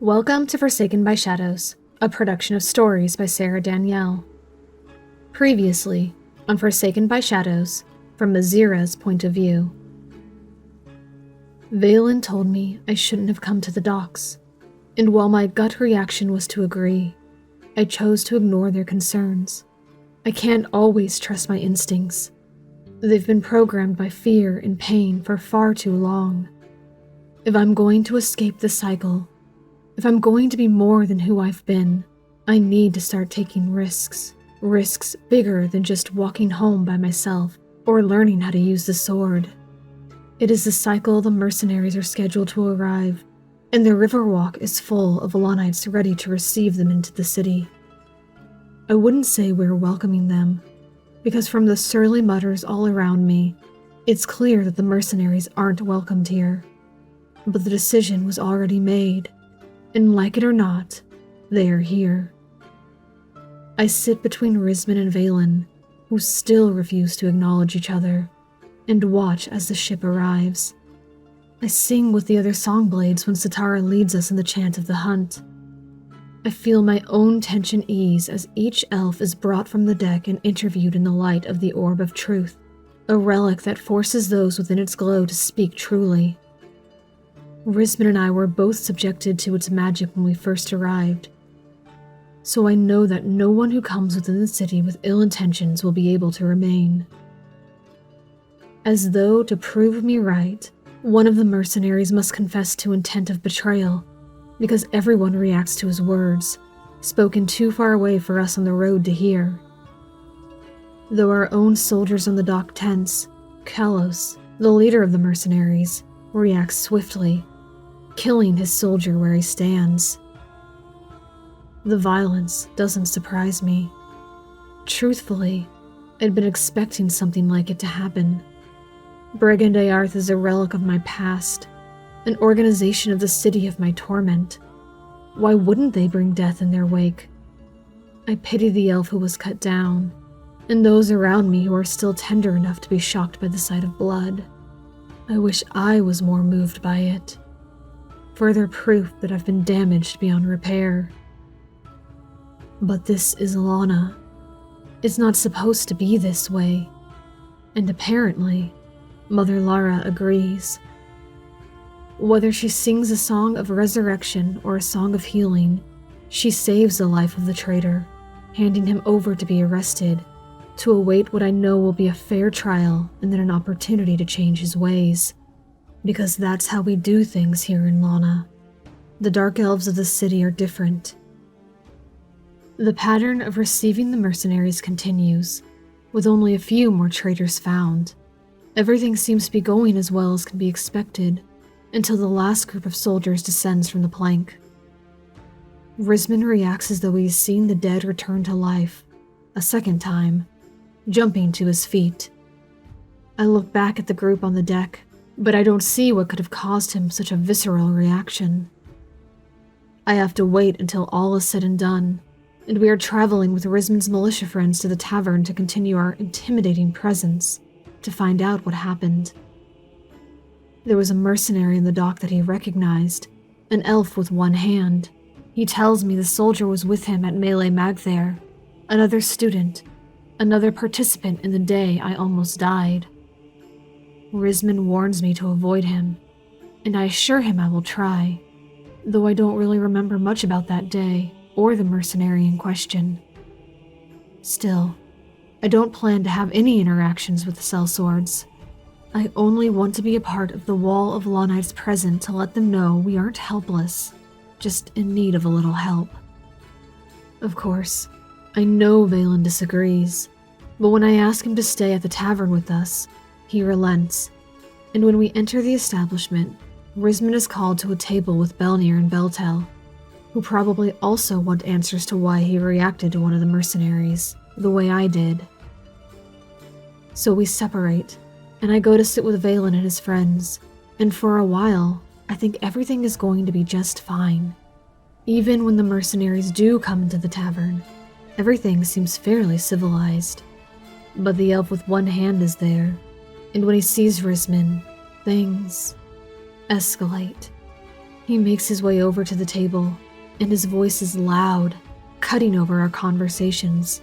Welcome to Forsaken by Shadows, a production of stories by Sarah Danielle. Previously, on Forsaken by Shadows, from Mazira's point of view. Valen told me I shouldn't have come to the docks, and while my gut reaction was to agree, I chose to ignore their concerns. I can't always trust my instincts. They've been programmed by fear and pain for far too long. If I'm going to escape the cycle, if I'm going to be more than who I've been, I need to start taking risks. Risks bigger than just walking home by myself or learning how to use the sword. It is the cycle the mercenaries are scheduled to arrive, and the Riverwalk is full of Alanites ready to receive them into the city. I wouldn't say we're welcoming them, because from the surly mutters all around me, it's clear that the mercenaries aren't welcomed here. But the decision was already made, and like it or not, they are here. I sit between Risman and Valen, who still refuse to acknowledge each other, and watch as the ship arrives. I sing with the other Songblades when Satara leads us in the chant of the hunt. I feel my own tension ease as each elf is brought from the deck and interviewed in the light of the Orb of Truth, a relic that forces those within its glow to speak truly. Risman and I were both subjected to its magic when we first arrived, so I know that no one who comes within the city with ill intentions will be able to remain. As though to prove me right, one of the mercenaries must confess to intent of betrayal, because everyone reacts to his words, spoken too far away for us on the road to hear. Though our own soldiers on the dock tense, Kalos, the leader of the mercenaries, reacts swiftly, killing his soldier where he stands. The violence doesn't surprise me. Truthfully, I'd been expecting something like it to happen. Brigand Ayarth is a relic of my past, an organization of the city of my torment. Why wouldn't they bring death in their wake? I pity the elf who was cut down, and those around me who are still tender enough to be shocked by the sight of blood. I wish I was more moved by it. Further proof that I've been damaged beyond repair. But this is Lana. It's not supposed to be this way. And apparently, Mother Lara agrees. Whether she sings a song of resurrection or a song of healing, she saves the life of the traitor, handing him over to be arrested, to await what I know will be a fair trial and then an opportunity to change his ways. Because that's how we do things here in Lana. The Dark Elves of the city are different. The pattern of receiving the mercenaries continues, with only a few more traitors found. Everything seems to be going as well as can be expected, until the last group of soldiers descends from the plank. Risman reacts as though he has seen the dead return to life, a second time, jumping to his feet. I look back at the group on the deck, but I don't see what could have caused him such a visceral reaction. I have to wait until all is said and done, and we are traveling with Risman's militia friends to the tavern to continue our intimidating presence, to find out what happened. There was a mercenary in the dock that he recognized, an elf with one hand. He tells me the soldier was with him at Melee Magthair, another student, another participant in the day I almost died. Risman warns me to avoid him, and I assure him I will try, though I don't really remember much about that day or the mercenary in question. Still, I don't plan to have any interactions with the sellswords. I only want to be a part of the wall of Lanites present to let them know we aren't helpless, just in need of a little help. Of course, I know Valen disagrees, but when I ask him to stay at the tavern with us, he relents, and when we enter the establishment, Risman is called to a table with Belnir and Beltel, who probably also want answers to why he reacted to one of the mercenaries, the way I did. So we separate, and I go to sit with Valen and his friends, and for a while, I think everything is going to be just fine. Even when the mercenaries do come into the tavern, everything seems fairly civilized. But the elf with one hand is there, and when he sees Risman, things escalate. He makes his way over to the table, and his voice is loud, cutting over our conversations.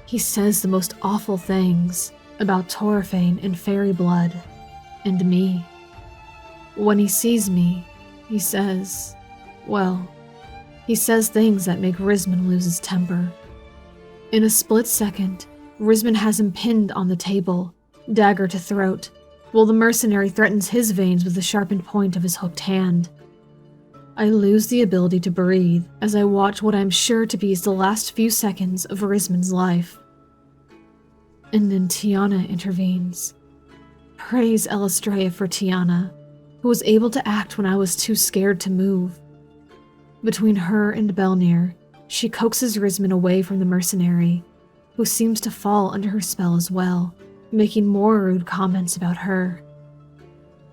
He says the most awful things about Torfane and fairy blood, and me. When he sees me, he says things that make Risman lose his temper. In a split second, Risman has him pinned on the table, dagger to throat, while the mercenary threatens his veins with the sharpened point of his hooked hand. I lose the ability to breathe as I watch what I'm sure to be the last few seconds of Risman's life. And then Tiana intervenes. Praise Elistrea for Tiana, who was able to act when I was too scared to move. Between her and Belnir, she coaxes Risman away from the mercenary, who seems to fall under her spell as well, making more rude comments about her.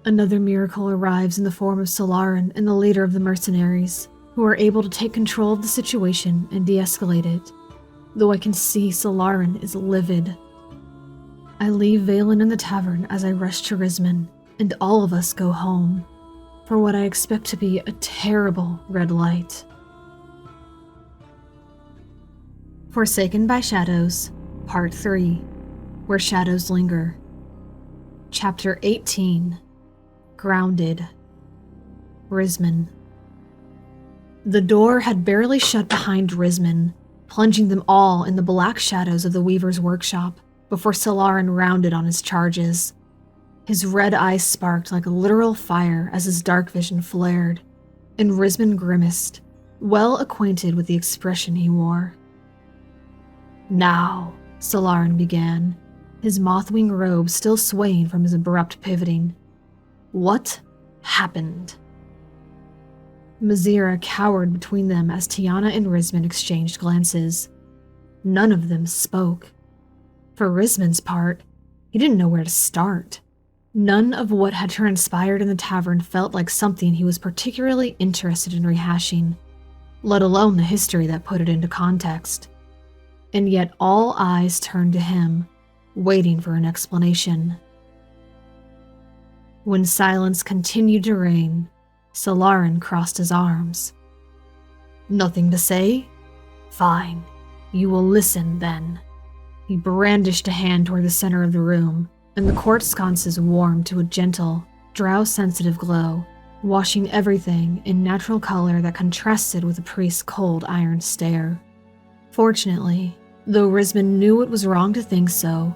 Another miracle arrives in the form of Solarin and the leader of the mercenaries, who are able to take control of the situation and de-escalate it, though I can see Solarin is livid. I leave Valen in the tavern as I rush to Risman, and all of us go home, for what I expect to be a terrible red light. Forsaken by Shadows, Part 3, Where Shadows Linger. Chapter 18, Grounded. Risman. The door had barely shut behind Risman, plunging them all in the black shadows of the Weaver's workshop before Solarin rounded on his charges. His red eyes sparked like a literal fire as his dark vision flared, and Risman grimaced, well acquainted with the expression he wore. Now, Solarin began, his mothwing robe still swaying from his abrupt pivoting. What happened? Mazira cowered between them as Tiana and Risman exchanged glances. None of them spoke. For Risman's part, he didn't know where to start. None of what had transpired in the tavern felt like something he was particularly interested in rehashing, let alone the history that put it into context. And yet all eyes turned to him, waiting for an explanation. When silence continued to reign, Solarin crossed his arms. Nothing to say? Fine. You will listen, then. He brandished a hand toward the center of the room, and the court sconces warmed to a gentle, drow-sensitive glow, washing everything in natural color that contrasted with the priest's cold iron stare. Fortunately, though Risman knew it was wrong to think so,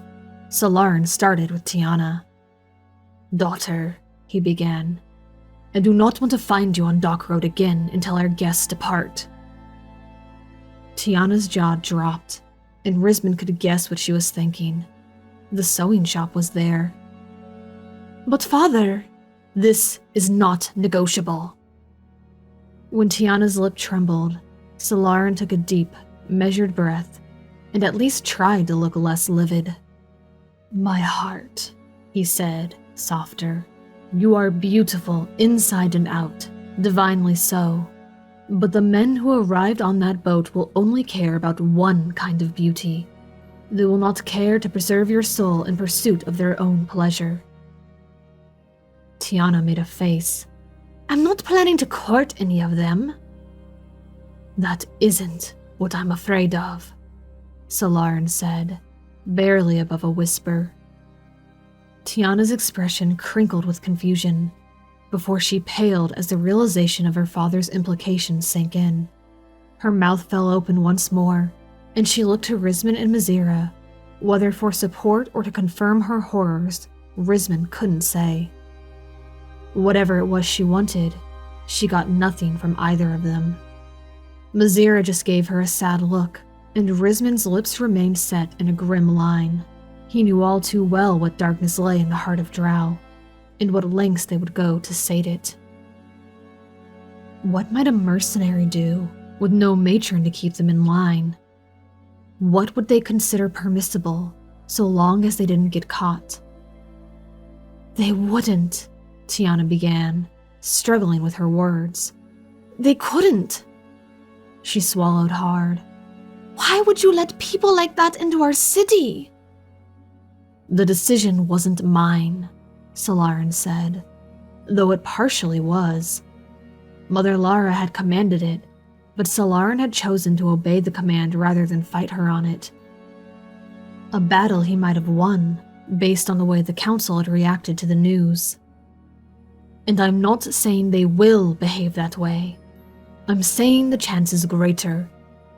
Solarin started with Tiana. Daughter, he began, I do not want to find you on Dock Road again until our guests depart. Tiana's jaw dropped, and Risman could guess what she was thinking. The sewing shop was there. But father, this is not negotiable. When Tiana's lip trembled, Solarin took a deep, measured breath, and at least tried to look less livid. My heart, he said, softer. You are beautiful inside and out, divinely so. But the men who arrived on that boat will only care about one kind of beauty. They will not care to preserve your soul in pursuit of their own pleasure. Tiana made a face. I'm not planning to court any of them. That isn't what I'm afraid of, Solarin said, barely above a whisper. Tiana's expression crinkled with confusion, before she paled as the realization of her father's implications sank in. Her mouth fell open once more, and she looked to Risman and Mazira. Whether for support or to confirm her horrors, Risman couldn't say. Whatever it was she wanted, she got nothing from either of them. Mazira just gave her a sad look, and Risman's lips remained set in a grim line. He knew all too well what darkness lay in the heart of Drow, and what lengths they would go to sate it. What might a mercenary do, with no matron to keep them in line? What would they consider permissible, so long as they didn't get caught? They wouldn't, Tiana began, struggling with her words. They couldn't. She swallowed hard. Why would you let people like that into our city? The decision wasn't mine, Solarin said, though it partially was. Mother Lara had commanded it, but Solaran had chosen to obey the command rather than fight her on it. A battle he might have won, based on the way the council had reacted to the news. And I'm not saying they will behave that way. I'm saying the chance is greater,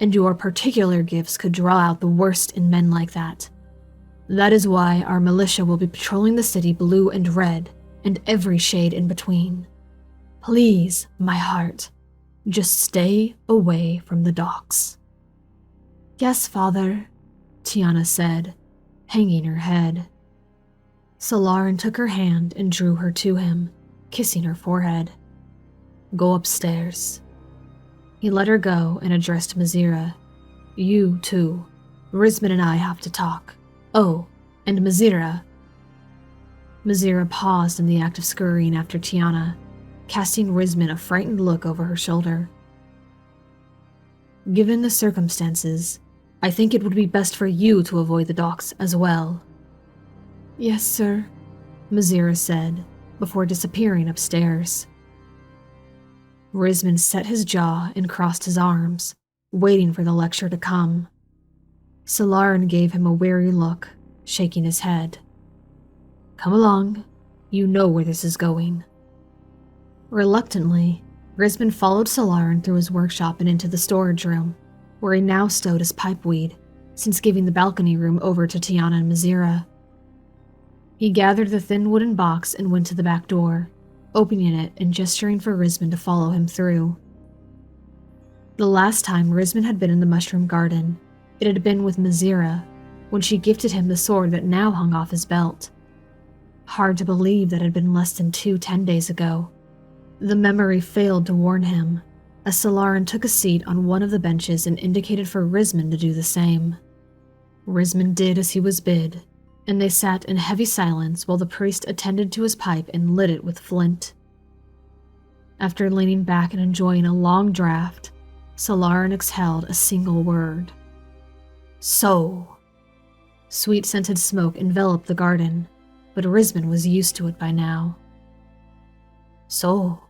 and your particular gifts could draw out the worst in men like that. That is why our militia will be patrolling the city blue and red, and every shade in between. Please, my heart, just stay away from the docks. Yes, Father, Tiana said, hanging her head. Solaran took her hand and drew her to him, kissing her forehead. Go upstairs. He let her go and addressed Mazira. You, too. Rizman and I have to talk. Oh, and Mazira. Mazira paused in the act of scurrying after Tiana, casting Rizman a frightened look over her shoulder. Given the circumstances, I think it would be best for you to avoid the docks as well. Yes, sir, Mazira said, before disappearing upstairs. Rizman set his jaw and crossed his arms, waiting for the lecture to come. Solaran gave him a wary look, shaking his head. Come along, you know where this is going. Reluctantly, Rizman followed Solaran through his workshop and into the storage room, where he now stowed his pipeweed, since giving the balcony room over to Tiana and Mazira. He gathered the thin wooden box and went to the back door, opening it and gesturing for Rizman to follow him through. The last time Rizman had been in the mushroom garden, it had been with Mazira, when she gifted him the sword that now hung off his belt. Hard to believe that had been less than 10 days ago. The memory failed to warn him, as Solaran took a seat on one of the benches and indicated for Rizman to do the same. Rizman did as he was bid, and they sat in heavy silence while the priest attended to his pipe and lit it with flint. After leaning back and enjoying a long draught, Solaran exhaled a single word. So. Sweet-scented smoke enveloped the garden, but Rizman was used to it by now. So,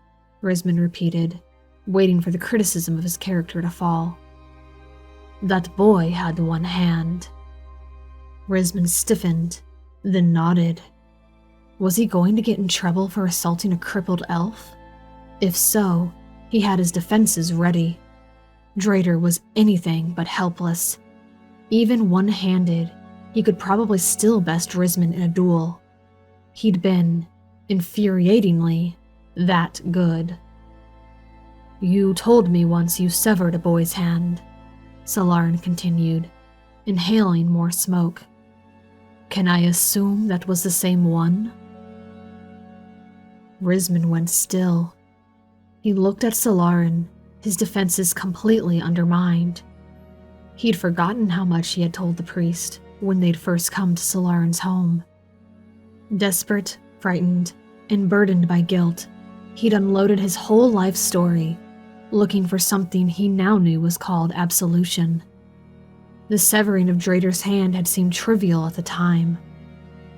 Rizman repeated, waiting for the criticism of his character to fall. That boy had one hand. Rizman stiffened, then nodded. Was he going to get in trouble for assaulting a crippled elf? If so, he had his defenses ready. Drader was anything but helpless. Even one-handed, he could probably still best Rizman in a duel. He'd been, infuriatingly, that good. You told me once you severed a boy's hand, Solaran continued, inhaling more smoke. Can I assume that was the same one? Rizman went still. He looked at Solaran, his defenses completely undermined. He'd forgotten how much he had told the priest when they'd first come to Solaran's home. Desperate, frightened, and burdened by guilt, he'd unloaded his whole life story, looking for something he now knew was called absolution. The severing of Drader's hand had seemed trivial at the time,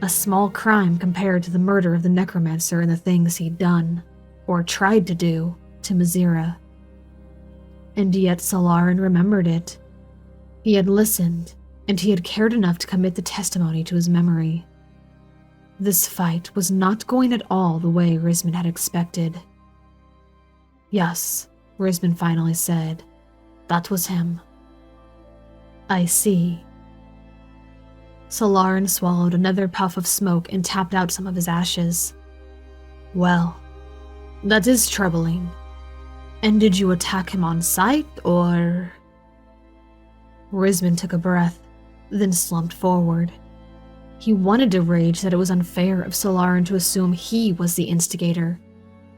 a small crime compared to the murder of the necromancer and the things he'd done, or tried to do, to Mazira. And yet Solaran remembered it. He had listened, and he had cared enough to commit the testimony to his memory. This fight was not going at all the way Rizman had expected. Yes, Rizman finally said. That was him. I see. Solaran swallowed another puff of smoke and tapped out some of his ashes. Well, that is troubling. And did you attack him on sight, or... Rizman took a breath, then slumped forward. He wanted to rage that it was unfair of Solaran to assume he was the instigator,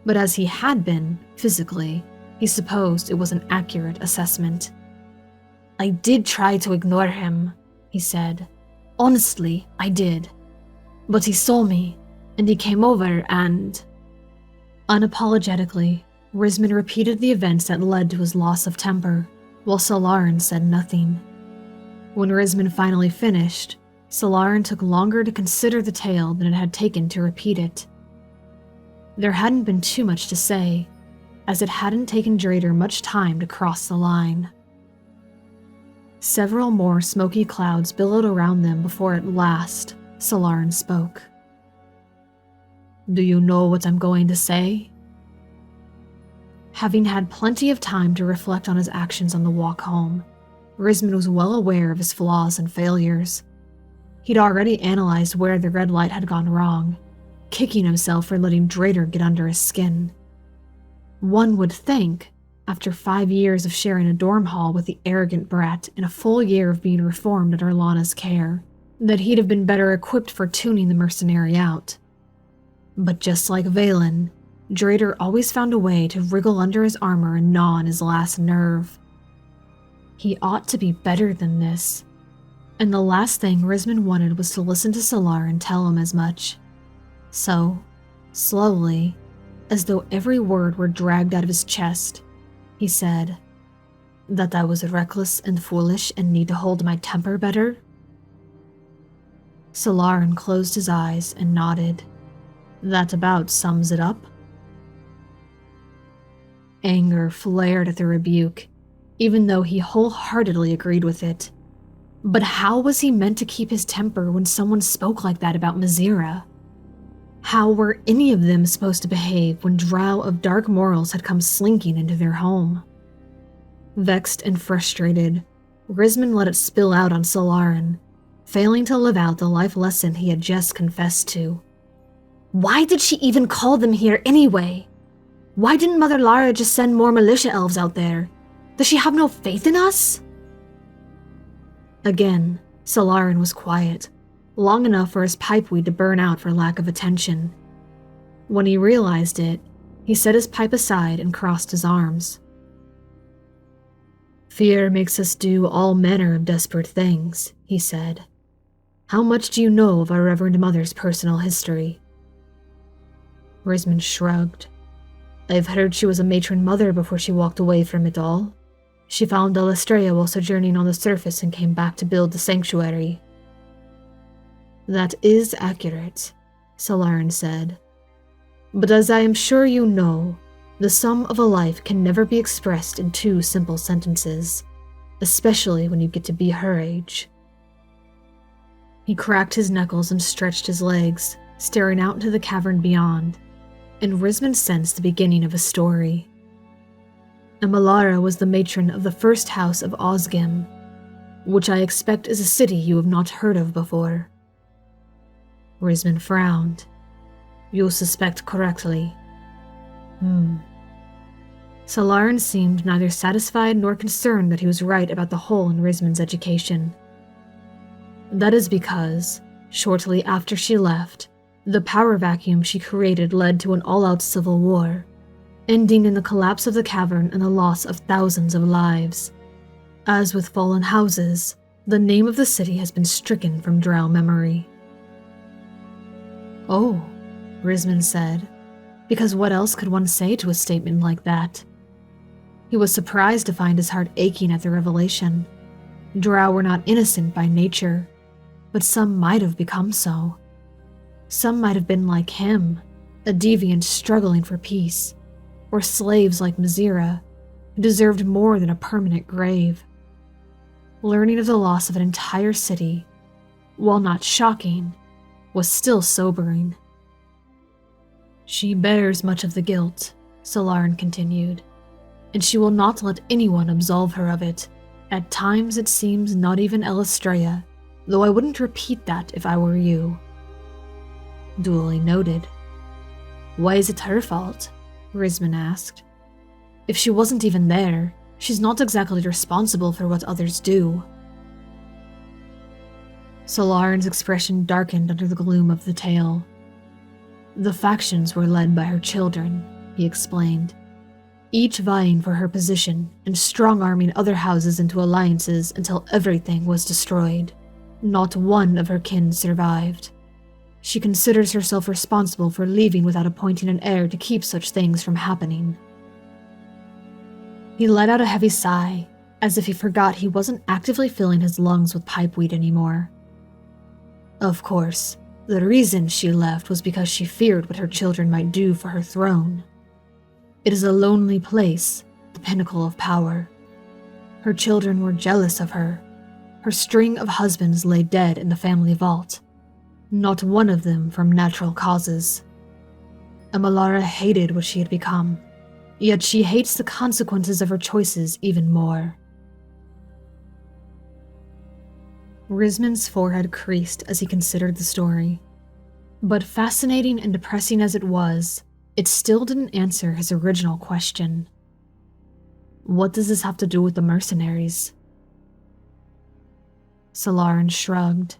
but as he had been, physically, he supposed it was an accurate assessment. I did try to ignore him, he said. Honestly, I did. But he saw me, and he came over and... Unapologetically, Rizman repeated the events that led to his loss of temper, while Solaran said nothing. When Rizman finally finished, Solaran took longer to consider the tale than it had taken to repeat it. There hadn't been too much to say. as it hadn't taken Drader much time to cross the line. Several more smoky clouds billowed around them before at last Solarin spoke. "Do you know what I'm going to say?" Having had plenty of time to reflect on his actions on the walk home, Risman was well aware of his flaws and failures. He'd already analyzed where the red light had gone wrong, kicking himself for letting Drader get under his skin. One would think, after 5 years of sharing a dorm hall with the arrogant brat and a full year of being reformed under Lana's care, that he'd have been better equipped for tuning the mercenary out. But just like Valen, Drader always found a way to wriggle under his armor and gnaw on his last nerve. He ought to be better than this, and the last thing Risman wanted was to listen to Solarin tell him as much. So, slowly, as though every word were dragged out of his chest, he said, "That I was reckless and foolish and need to hold my temper better?" Solarin closed his eyes and nodded. "That about sums it up." Anger flared at the rebuke, even though he wholeheartedly agreed with it. But how was he meant to keep his temper when someone spoke like that about Mazira? How were any of them supposed to behave when drow of dark morals had come slinking into their home? Vexed and frustrated, Risman let it spill out on Solarin, failing to live out the life lesson he had just confessed to. Why did she even call them here anyway? Why didn't Mother Lara just send more militia elves out there? Does she have no faith in us? Again, Solarin was quiet, long enough for his pipeweed to burn out for lack of attention. When he realized it, he set his pipe aside and crossed his arms. "Fear makes us do all manner of desperate things," he said. "How much do you know of our Reverend Mother's personal history?" Risman shrugged. "I've heard she was a matron mother before she walked away from it all. She found Alestria while sojourning on the surface and came back to build the sanctuary." "That is accurate," Solarin said. "But as I am sure you know, the sum of a life can never be expressed in 2 simple sentences, especially when you get to be her age." He cracked his knuckles and stretched his legs, staring out into the cavern beyond, and Risman sensed the beginning of a story. Amalara was the matron of the first house of Osgim, which I expect is a city you have not heard of before. Risman frowned. "You suspect correctly." Solarin seemed neither satisfied nor concerned that he was right about the hole in Risman's education. "That is because, shortly after she left, the power vacuum she created led to an all-out civil war, ending in the collapse of the cavern and the loss of thousands of lives. As with fallen houses, the name of the city has been stricken from drow memory." "Oh," Risman said, because what else could one say to a statement like that? He was surprised to find his heart aching at the revelation. Drow were not innocent by nature, but some might have become so. Some might have been like him, a deviant struggling for peace, or slaves like Mazira, who deserved more than a permanent grave. Learning of the loss of an entire city, while not shocking, was still sobering. "She bears much of the guilt," Solarin continued, "and she will not let anyone absolve her of it. At times it seems not even Alestria, though I wouldn't repeat that if I were you." Duly noted. "Why is it her fault?" Risman asked. "If she wasn't even there, she's not exactly responsible for what others do." Solarin's expression darkened under the gloom of the tale. "The factions were led by her children," he explained, "each vying for her position and strong-arming other houses into alliances until everything was destroyed. Not one of her kin survived. She considers herself responsible for leaving without appointing an heir to keep such things from happening." He let out a heavy sigh, as if he forgot he wasn't actively filling his lungs with pipeweed anymore. "Of course, the reason she left was because she feared what her children might do for her throne." It is a lonely place, the pinnacle of power. Her children were jealous of her. Her string of husbands lay dead in the family vault, not one of them from natural causes. Amalara hated what she had become, yet she hates the consequences of her choices even more. Risman's forehead creased as he considered the story. But fascinating and depressing as it was, it still didn't answer his original question. What does this have to do with the mercenaries? Solarin shrugged,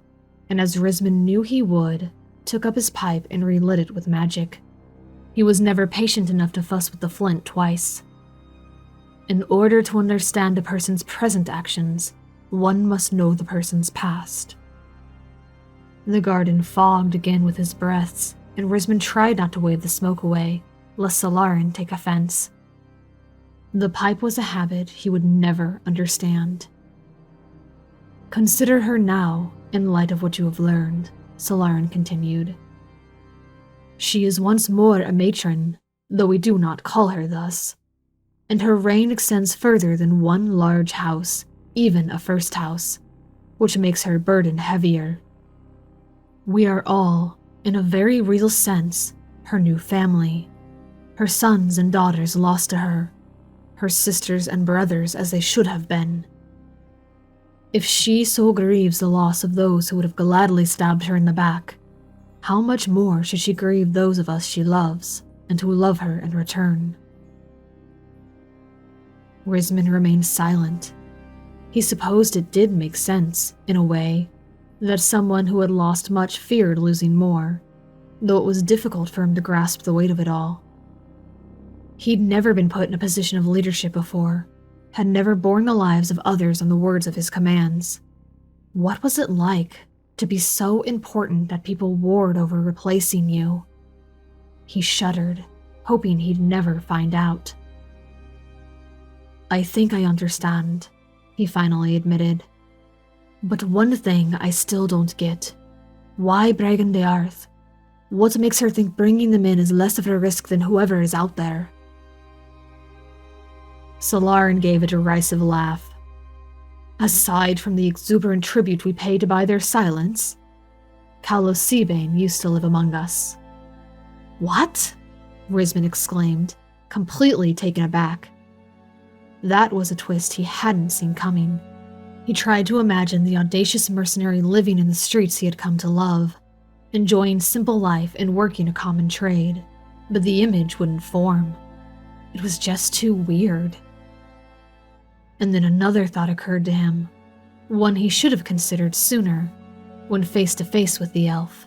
and as Risman knew he would, took up his pipe and relit it with magic. He was never patient enough to fuss with the flint twice. In order to understand a person's present actions, one must know the person's past. The garden fogged again with his breaths, and Risman tried not to wave the smoke away, lest Solarin take offense. The pipe was a habit he would never understand. Consider her now, in light of what you have learned, Solarin continued. She is once more a matron, though we do not call her thus, and her reign extends further than one large house, even a first house, which makes her burden heavier. We are all, in a very real sense, her new family, her sons and daughters lost to her, her sisters and brothers as they should have been. If she so grieves the loss of those who would have gladly stabbed her in the back, how much more should she grieve those of us she loves, and who love her in return? Risman remained silent. He supposed it did make sense, in a way, that someone who had lost much feared losing more, though it was difficult for him to grasp the weight of it all. He'd never been put in a position of leadership before, had never borne the lives of others on the words of his commands. What was it like to be so important that people warred over replacing you? He shuddered, hoping he'd never find out. I think I understand, he finally admitted. But one thing I still don't get. Why Bregan de Arth? What makes her think bringing them in is less of a risk than whoever is out there? Solarin gave a derisive laugh. Aside from the exuberant tribute we pay to buy their silence, Kalos Seabane used to live among us. What? Risman exclaimed, completely taken aback. That was a twist he hadn't seen coming. He tried to imagine the audacious mercenary living in the streets he had come to love, enjoying simple life and working a common trade, but the image wouldn't form. It was just too weird. And then another thought occurred to him, one he should have considered sooner, when face to face with the elf.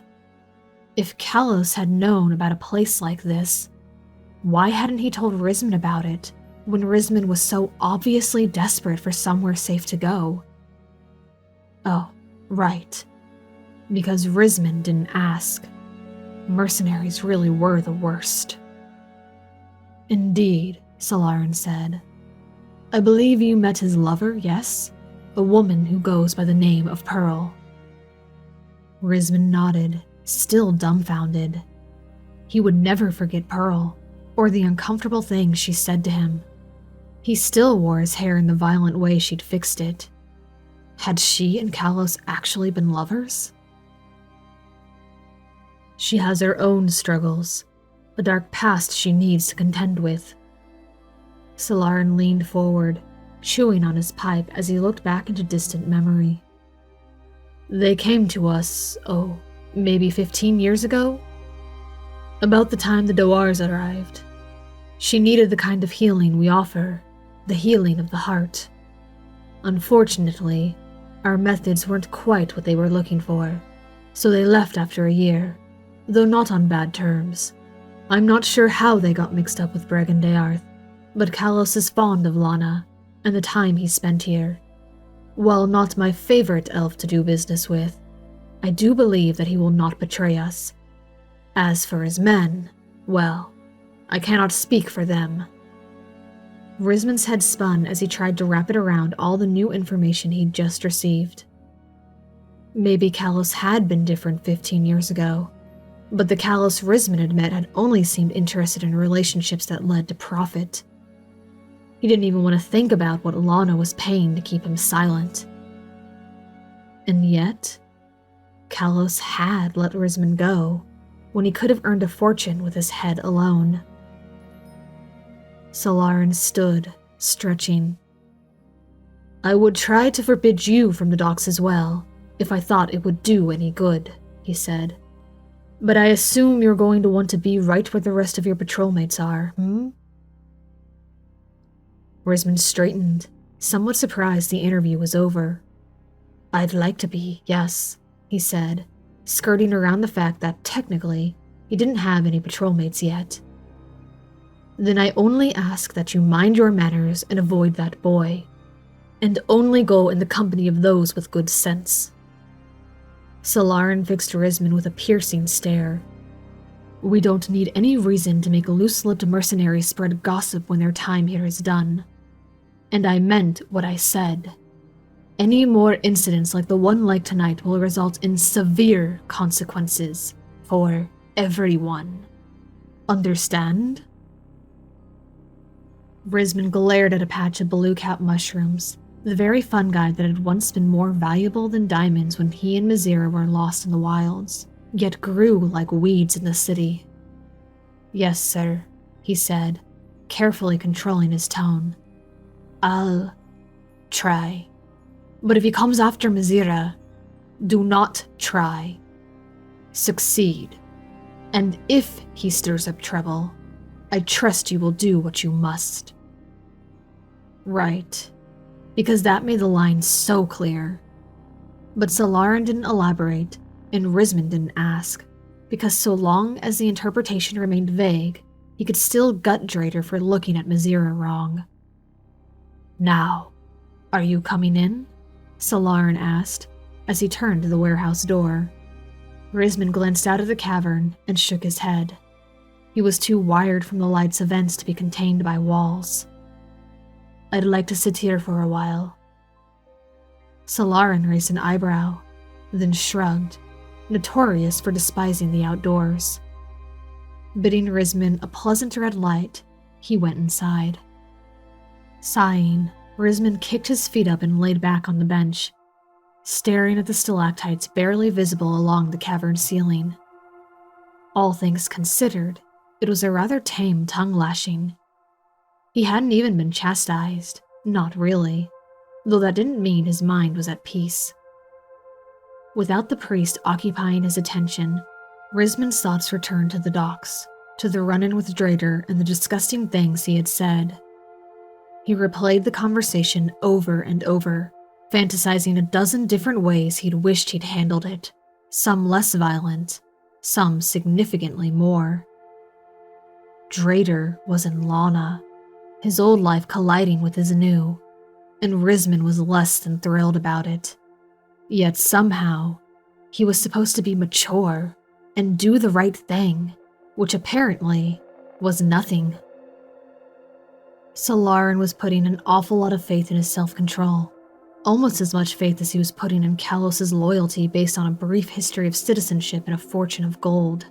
If Kalos had known about a place like this, why hadn't he told Risman about it when Risman was so obviously desperate for somewhere safe to go? Oh, right. Because Risman didn't ask. Mercenaries really were the worst. Indeed, Solarin said. I believe you met his lover, yes? A woman who goes by the name of Pearl. Risman nodded, still dumbfounded. He would never forget Pearl, or the uncomfortable things she said to him. He still wore his hair in the violent way she'd fixed it. Had she and Kalos actually been lovers? She has her own struggles, a dark past she needs to contend with. Solarin leaned forward, chewing on his pipe as he looked back into distant memory. They came to us, maybe 15 years ago? About the time the Doars arrived. She needed the kind of healing we offer, the healing of the heart. Unfortunately, our methods weren't quite what they were looking for, so they left after a year, though not on bad terms. I'm not sure how they got mixed up with Bregan de Arth, but Kalos is fond of Lana, and the time he spent here. While not my favorite elf to do business with, I do believe that he will not betray us. As for his men, well, I cannot speak for them. Risman's head spun as he tried to wrap it around all the new information he'd just received. Maybe Kalos had been different 15 years ago. But the callous Risman had met had only seemed interested in relationships that led to profit. He didn't even want to think about what Lana was paying to keep him silent. And yet, Kalos had let Risman go when he could have earned a fortune with his head alone. Solarin stood, stretching. "I would try to forbid you from the docks as well, if I thought it would do any good," he said. "But I assume you're going to want to be right where the rest of your patrolmates are, hmm?" Risman straightened, somewhat surprised the interview was over. "I'd like to be, yes," he said, skirting around the fact that, technically, he didn't have any patrolmates yet. "Then I only ask that you mind your manners and avoid that boy, and only go in the company of those with good sense." Solarin fixed Risman with a piercing stare. "We don't need any reason to make loose-lipped mercenaries spread gossip when their time here is done. And I meant what I said. Any more incidents like the one like tonight will result in severe consequences for everyone. Understand?" Risman glared at a patch of blue-cap mushrooms, the very fungi that had once been more valuable than diamonds when he and Mizira were lost in the wilds, yet grew like weeds in the city. "Yes, sir," he said, carefully controlling his tone. "I'll try. But if he comes after Mizira, do not try. Succeed. And if he stirs up trouble, I trust you will do what you must." Right, because that made the line so clear. But Solarin didn't elaborate, and Risman didn't ask, because so long as the interpretation remained vague, he could still gut Drader for looking at Mizira wrong. "Now, are you coming in?" Solarin asked, as he turned to the warehouse door. Risman glanced out of the cavern and shook his head. He was too wired from the light's events to be contained by walls. "I'd like to sit here for a while." Solarin raised an eyebrow, then shrugged, notorious for despising the outdoors. Bidding Risman a pleasant red light, he went inside. Sighing, Risman kicked his feet up and laid back on the bench, staring at the stalactites barely visible along the cavern ceiling. All things considered, it was a rather tame tongue-lashing. He hadn't even been chastised, not really, though that didn't mean his mind was at peace. Without the priest occupying his attention, Risman's thoughts returned to the docks, to the run-in with Drader and the disgusting things he had said. He replayed the conversation over and over, fantasizing a dozen different ways he'd wished he'd handled it, some less violent, some significantly more. Drader was in Lana, his old life colliding with his new, and Risman was less than thrilled about it. Yet somehow, he was supposed to be mature and do the right thing, which apparently was nothing. Solarin was putting an awful lot of faith in his self-control, almost as much faith as he was putting in Kalos's loyalty based on a brief history of citizenship and a fortune of gold.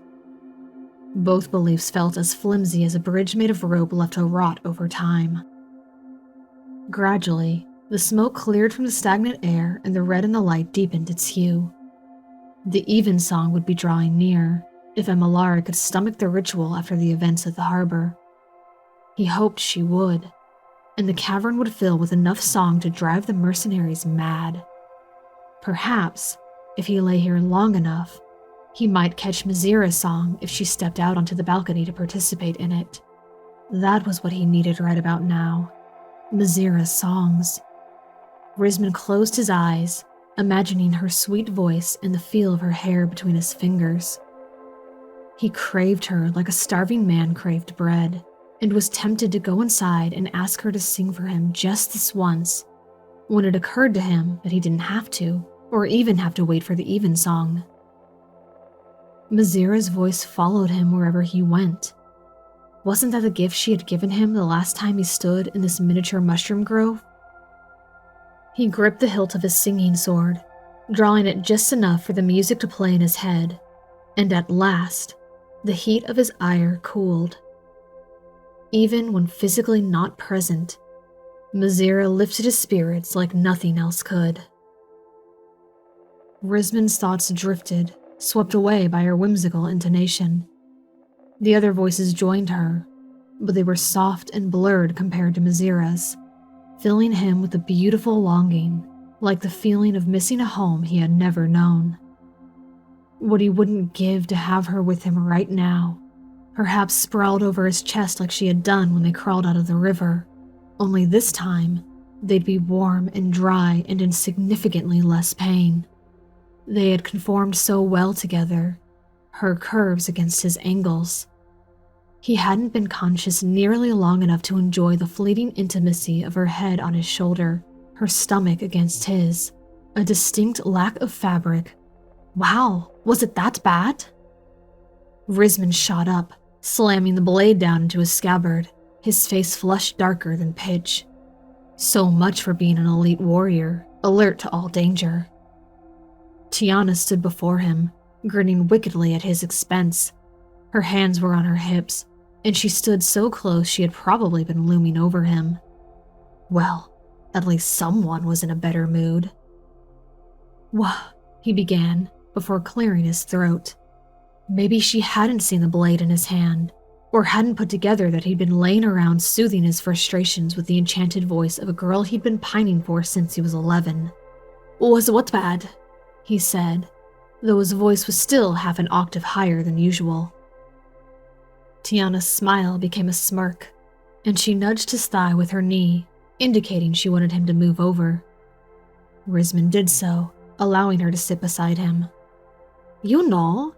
Both beliefs felt as flimsy as a bridge made of rope left to rot over time. Gradually, the smoke cleared from the stagnant air and the red in the light deepened its hue. The evensong would be drawing near, if Emilara could stomach the ritual after the events at the harbor. He hoped she would, and the cavern would fill with enough song to drive the mercenaries mad. Perhaps, if he lay here long enough, he might catch Mizira's song if she stepped out onto the balcony to participate in it. That was what he needed right about now. Mizira's songs. Risman closed his eyes, imagining her sweet voice and the feel of her hair between his fingers. He craved her like a starving man craved bread, and was tempted to go inside and ask her to sing for him just this once, when it occurred to him that he didn't have to, or even have to wait for the evensong. Mizira's voice followed him wherever he went. Wasn't that the gift she had given him the last time he stood in this miniature mushroom grove? He gripped the hilt of his singing sword, drawing it just enough for the music to play in his head, And at last, the heat of his ire cooled. Even when physically not present, Mazira lifted his spirits like nothing else could. Risman's thoughts drifted, swept away by her whimsical intonation. The other voices joined her, but they were soft and blurred compared to Mazira's, filling him with a beautiful longing, like the feeling of missing a home he had never known. What he wouldn't give to have her with him right now, perhaps sprawled over his chest like she had done when they crawled out of the river, only this time they'd be warm and dry and in significantly less pain. They had conformed so well together, her curves against his angles. He hadn't been conscious nearly long enough to enjoy the fleeting intimacy of her head on his shoulder, her stomach against his, a distinct lack of fabric. Wow, was it that bad? Risman shot up, slamming the blade down into his scabbard, his face flushed darker than pitch. So much for being an elite warrior, alert to all danger. Tiana stood before him, grinning wickedly at his expense. Her hands were on her hips, and she stood so close she had probably been looming over him. Well, at least someone was in a better mood. "Wah," he began, before clearing his throat. Maybe she hadn't seen the blade in his hand, or hadn't put together that he'd been laying around soothing his frustrations with the enchanted voice of a girl he'd been pining for since he was 11. "Was what bad?" he said, though his voice was still half an octave higher than usual. Tiana's smile became a smirk, and she nudged his thigh with her knee, indicating she wanted him to move over. Risman did so, allowing her to sit beside him. "You know?"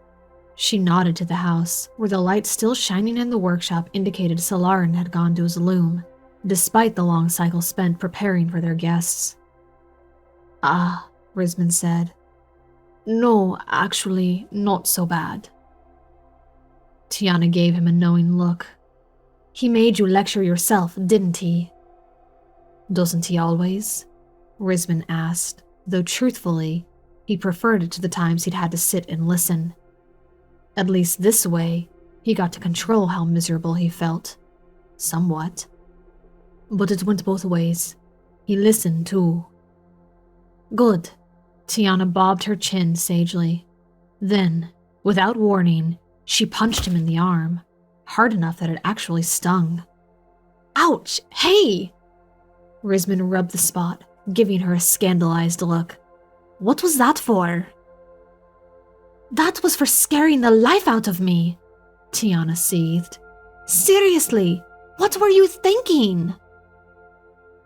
She nodded to the house, where the light still shining in the workshop indicated Solarin had gone to his loom, despite the long cycle spent preparing for their guests. "Ah," Risman said. "No, actually, not so bad." Tiana gave him a knowing look. "He made you lecture yourself, didn't he?" "Doesn't he always?" Risman asked, though truthfully, he preferred it to the times he'd had to sit and listen. At least this way, he got to control how miserable he felt. Somewhat. But it went both ways. He listened, too. "Good." Tiana bobbed her chin sagely. Then, without warning, she punched him in the arm, hard enough that it actually stung. "Ouch! Hey!" Risman rubbed the spot, giving her a scandalized look. "What was that for?" "That was for scaring the life out of me," Tiana seethed. "Seriously, what were you thinking?"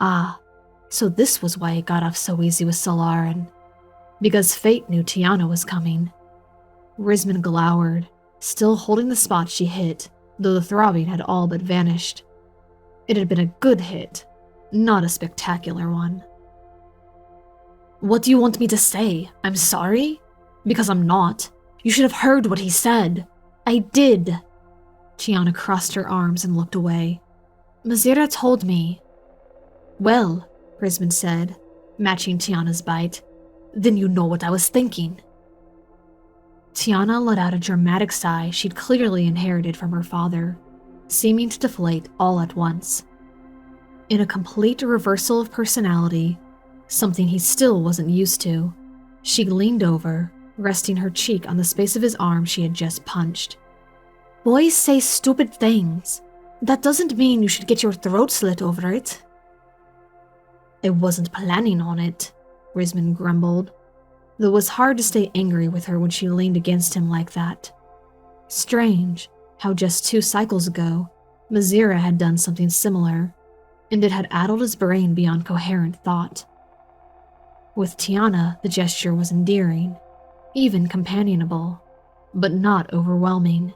Ah, so this was why it got off so easy with Solarin. Because fate knew Tiana was coming. Risman glowered, still holding the spot she hit, though the throbbing had all but vanished. It had been a good hit, not a spectacular one. "What do you want me to say? I'm sorry? Because I'm not. You should have heard what he said." "I did." Tiana crossed her arms and looked away. "Mazira told me." "Well," Risman said, matching Tiana's bite, "then you know what I was thinking." Tiana let out a dramatic sigh she'd clearly inherited from her father, seeming to deflate all at once. In a complete reversal of personality, something he still wasn't used to, she leaned over, resting her cheek on the space of his arm she had just punched. "Boys say stupid things. That doesn't mean you should get your throat slit over it." "I wasn't planning on it," Risman grumbled, though it was hard to stay angry with her when she leaned against him like that. Strange how just 2 cycles ago, Mazira had done something similar, and it had addled his brain beyond coherent thought. With Tiana, the gesture was endearing, even companionable, but not overwhelming.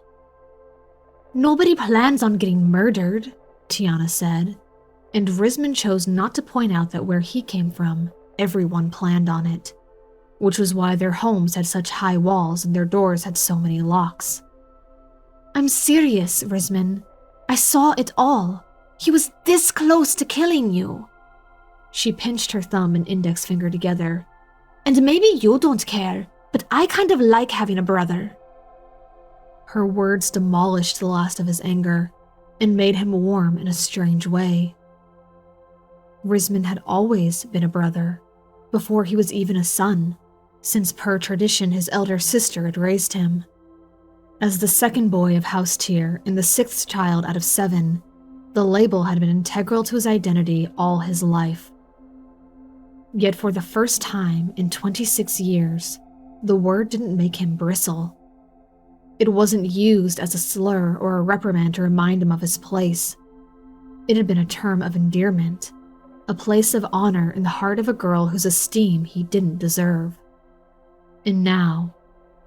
"Nobody plans on getting murdered," Tiana said, and Risman chose not to point out that where he came from, everyone planned on it, which was why their homes had such high walls and their doors had so many locks. "I'm serious, Risman. I saw it all. He was this close to killing you." She pinched her thumb and index finger together. "And maybe you don't care, but I kind of like having a brother." Her words demolished the last of his anger and made him warm in a strange way. Risman had always been a brother, before he was even a son, since per tradition his elder sister had raised him. As the second boy of House Tyr and the sixth child out of 7, the label had been integral to his identity all his life. Yet for the first time in 26 years, the word didn't make him bristle. It wasn't used as a slur or a reprimand to remind him of his place. It had been a term of endearment, a place of honor in the heart of a girl whose esteem he didn't deserve. And now,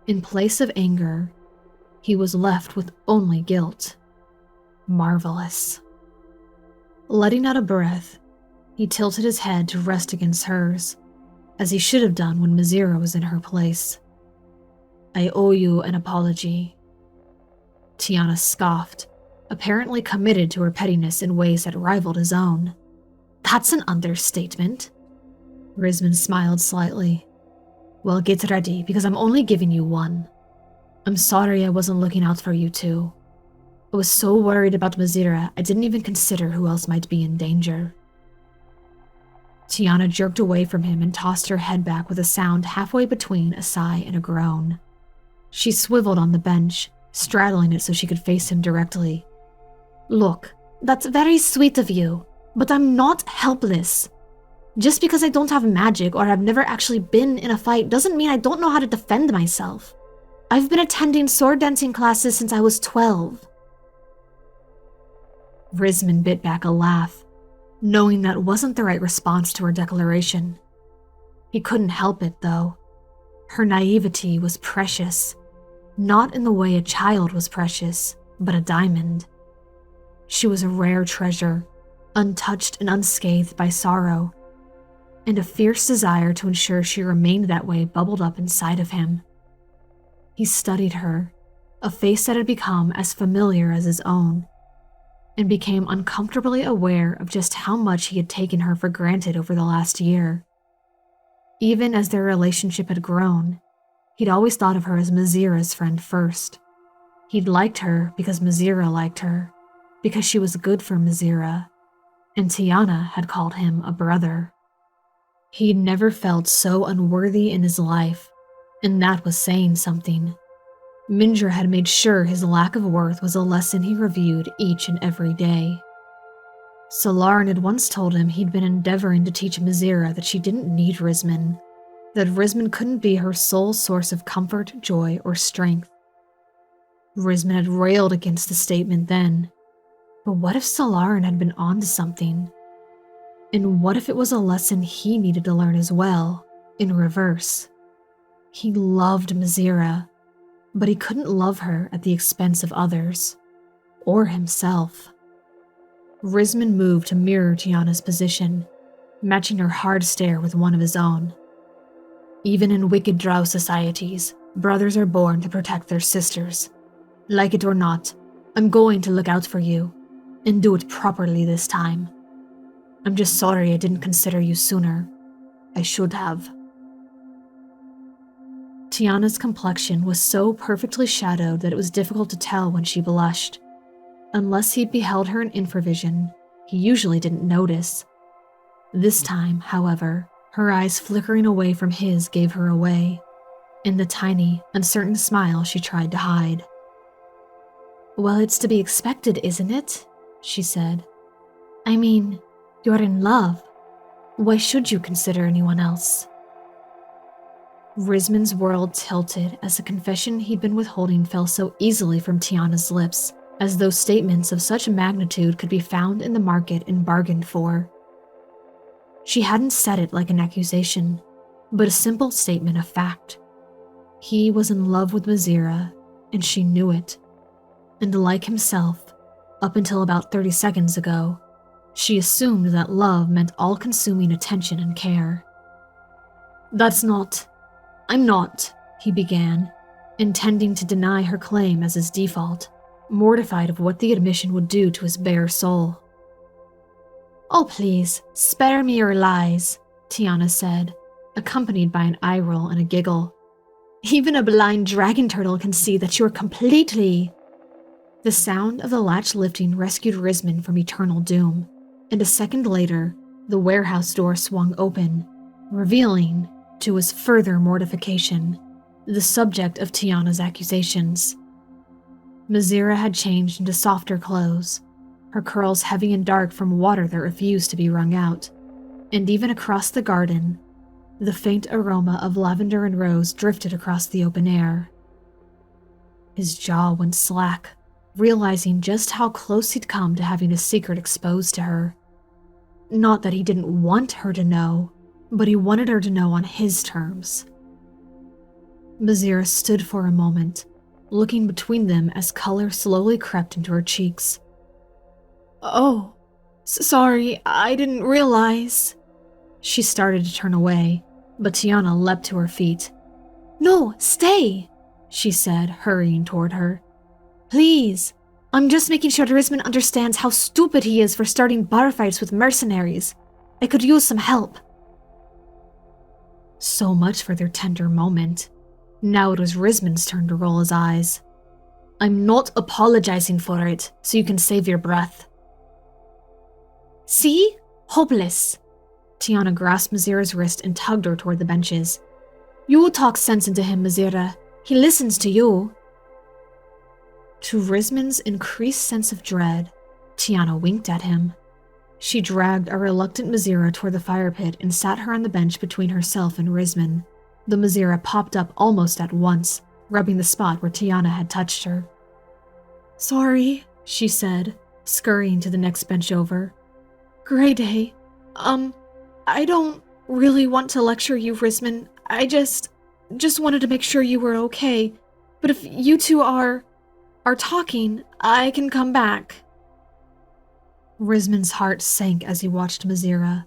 in place of anger, he was left with only guilt. Marvelous. Letting out a breath, he tilted his head to rest against hers, as he should have done when Mizira was in her place. I owe you an apology. Tiana scoffed, apparently committed to her pettiness in ways that rivaled his own. That's an understatement. Risman smiled slightly. Well, get ready, because I'm only giving you one. I'm sorry I wasn't looking out for you two. I was so worried about Mizira, I didn't even consider who else might be in danger. Tiana jerked away from him and tossed her head back with a sound halfway between a sigh and a groan. She swiveled on the bench, straddling it so she could face him directly. Look, that's very sweet of you, but I'm not helpless. Just because I don't have magic or have never actually been in a fight doesn't mean I don't know how to defend myself. I've been attending sword dancing classes since I was 12. Risman bit back a laugh, knowing that wasn't the right response to her declaration. He couldn't help it, though. Her naivety was precious, not in the way a child was precious, but a diamond. She was a rare treasure, untouched and unscathed by sorrow, and a fierce desire to ensure she remained that way bubbled up inside of him. He studied her, a face that had become as familiar as his own, and became uncomfortably aware of just how much he had taken her for granted over the last year. Even as their relationship had grown, he'd always thought of her as Mizira's friend first. He'd liked her because Mizira liked her, because she was good for Mizira, and Tiana had called him a brother. He'd never felt so unworthy in his life, and that was saying something. Mindra had made sure his lack of worth was a lesson he reviewed each and every day. Solarn had once told him he'd been endeavoring to teach Mizira that she didn't need Risman, that Risman couldn't be her sole source of comfort, joy, or strength. Risman had railed against the statement then, but what if Solarn had been onto something? And what if it was a lesson he needed to learn as well, in reverse? He loved Mizira, but he couldn't love her at the expense of others, or himself. Risman moved to mirror Tiana's position, matching her hard stare with one of his own. Even in wicked drow societies, brothers are born to protect their sisters. Like it or not, I'm going to look out for you, and do it properly this time. I'm just sorry I didn't consider you sooner. I should have. Tiana's complexion was so perfectly shadowed that it was difficult to tell when she blushed. Unless he'd beheld her in infravision, he usually didn't notice. This time, however, her eyes flickering away from his gave her away, in the tiny, uncertain smile she tried to hide. Well, it's to be expected, isn't it? She said. I mean, you're in love. Why should you consider anyone else? Risman's world tilted as the confession he'd been withholding fell so easily from Tiana's lips, as though statements of such magnitude could be found in the market and bargained for. She hadn't said it like an accusation, but a simple statement of fact. He was in love with Mizira, and she knew it. And like himself, up until about 30 seconds ago, she assumed that love meant all-consuming attention and care. I'm not, he began, intending to deny her claim as his default, mortified of what the admission would do to his bare soul. Oh please, spare me your lies, Tiana said, accompanied by an eye roll and a giggle. Even a blind dragon turtle can see that you're completely... The sound of the latch lifting rescued Risman from eternal doom, and a second later, the warehouse door swung open, revealing, to his further mortification, the subject of Tiana's accusations. Mazira had changed into softer clothes, her curls heavy and dark from water that refused to be wrung out, and even across the garden, the faint aroma of lavender and rose drifted across the open air. His jaw went slack, realizing just how close he'd come to having his secret exposed to her. Not that he didn't want her to know, but he wanted her to know on his terms. Mazira stood for a moment, looking between them as color slowly crept into her cheeks. "Oh, sorry, I didn't realize." She started to turn away, but Tiana leapt to her feet. "No, stay," she said, hurrying toward her. "Please, I'm just making sure Risman understands how stupid he is for starting bar fights with mercenaries. I could use some help." So much for their tender moment. Now it was Risman's turn to roll his eyes. "I'm not apologizing for it, so you can save your breath." "See? Hopeless." Tiana grasped Mazira's wrist and tugged her toward the benches. "You talk sense into him, Mazira. He listens to you." To Risman's increased sense of dread, Tiana winked at him. She dragged a reluctant Mazira toward the fire pit and sat her on the bench between herself and Risman. The Mazira popped up almost at once, rubbing the spot where Tiana had touched her. "Sorry," she said, scurrying to the next bench over. "Gray day. I don't really want to lecture you, Risman. I just wanted to make sure you were okay. But if you two are talking, I can come back." Risman's heart sank as he watched Mazira,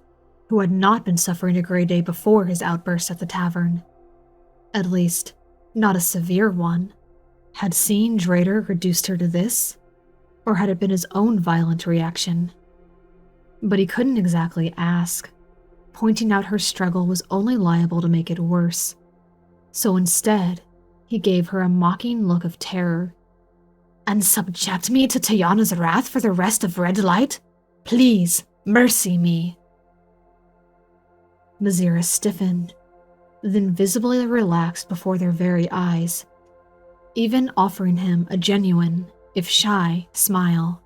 who had not been suffering a gray day before his outburst at the tavern. At least, not a severe one. Had seeing Drader reduced her to this? Or had it been his own violent reaction? But he couldn't exactly ask. Pointing out her struggle was only liable to make it worse. So instead, he gave her a mocking look of terror. "And subject me to Tiana's wrath for the rest of Red Light? Please, mercy me." Mazira stiffened, then visibly relaxed before their very eyes, even offering him a genuine, if shy, smile.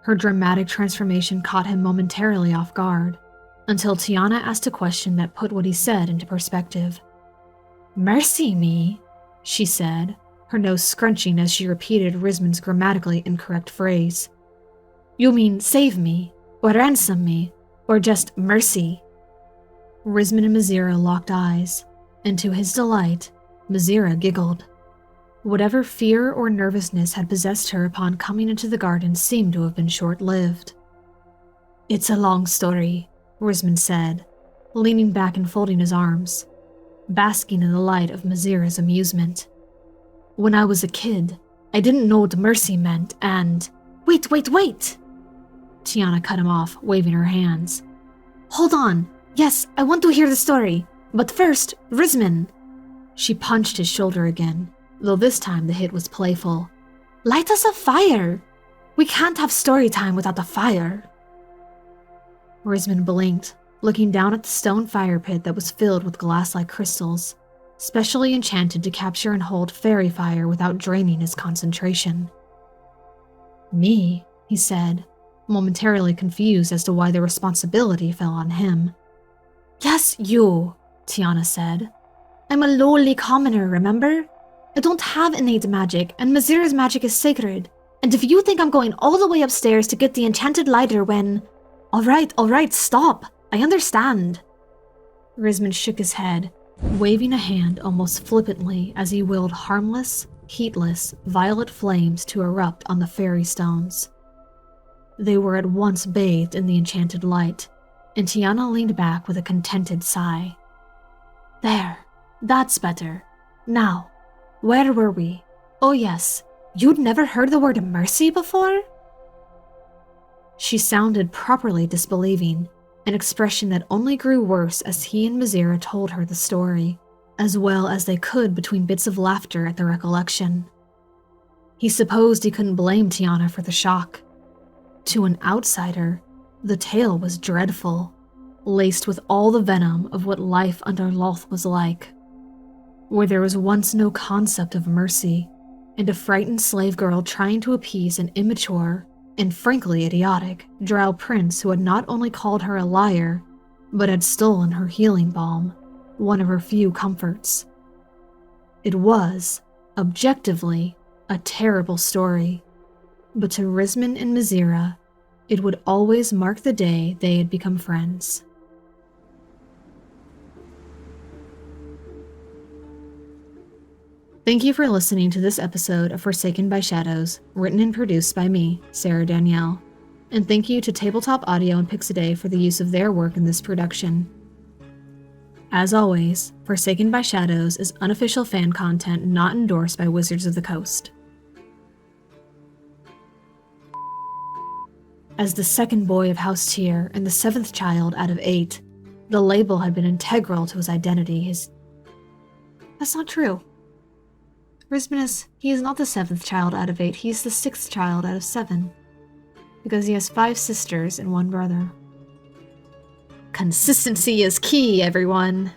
Her dramatic transformation caught him momentarily off guard, until Tiana asked a question that put what he said into perspective. "Mercy me," she said, her nose scrunching as she repeated Risman's grammatically incorrect phrase. "You mean save me, or ransom me, or just mercy?" Risman and Mazira locked eyes, and to his delight, Mazira giggled. Whatever fear or nervousness had possessed her upon coming into the garden seemed to have been short-lived. "It's a long story," Risman said, leaning back and folding his arms, basking in the light of Mazira's amusement. "When I was a kid, I didn't know what mercy meant, and—" Wait! Tiana cut him off, waving her hands. "Hold on! Yes, I want to hear the story. But first, Risman." She punched his shoulder again, though this time the hit was playful. "Light us a fire! We can't have story time without the fire." Risman blinked, looking down at the stone fire pit that was filled with glass-like crystals, specially enchanted to capture and hold fairy fire without draining his concentration. "Me," he said, momentarily confused as to why the responsibility fell on him. "Yes, you," Tiana said. "I'm a lowly commoner, remember? I don't have innate magic, and Mazira's magic is sacred. And if you think I'm going all the way upstairs to get the enchanted lighter when... All right, stop. I understand." Risman shook his head, waving a hand almost flippantly as he willed harmless, heatless, violet flames to erupt on the fairy stones. They were at once bathed in the enchanted light, and Tiana leaned back with a contented sigh. "There, that's better. Now, where were we? Oh yes, you'd never heard the word mercy before?" She sounded properly disbelieving, an expression that only grew worse as he and Mazira told her the story, as well as they could between bits of laughter at the recollection. He supposed he couldn't blame Tiana for the shock. To an outsider, the tale was dreadful, laced with all the venom of what life under Loth was like, where there was once no concept of mercy, and a frightened slave girl trying to appease an immature and frankly idiotic drow prince who had not only called her a liar, but had stolen her healing balm, one of her few comforts. It was, objectively, a terrible story, but to Risman and Mizira, it would always mark the day they had become friends. Thank you for listening to this episode of Forsaken by Shadows, written and produced by me, Sarah Danielle. And thank you to Tabletop Audio and Pixaday for the use of their work in this production. As always, Forsaken by Shadows is unofficial fan content not endorsed by Wizards of the Coast. As the second boy of House Tyr and the seventh child out of 8, the label had been integral to his identity. That's not true. Risman he is not the 7th child out of 8, he's the 6th child out of 7. Because he has 5 sisters and 1 brother. Consistency is key, everyone!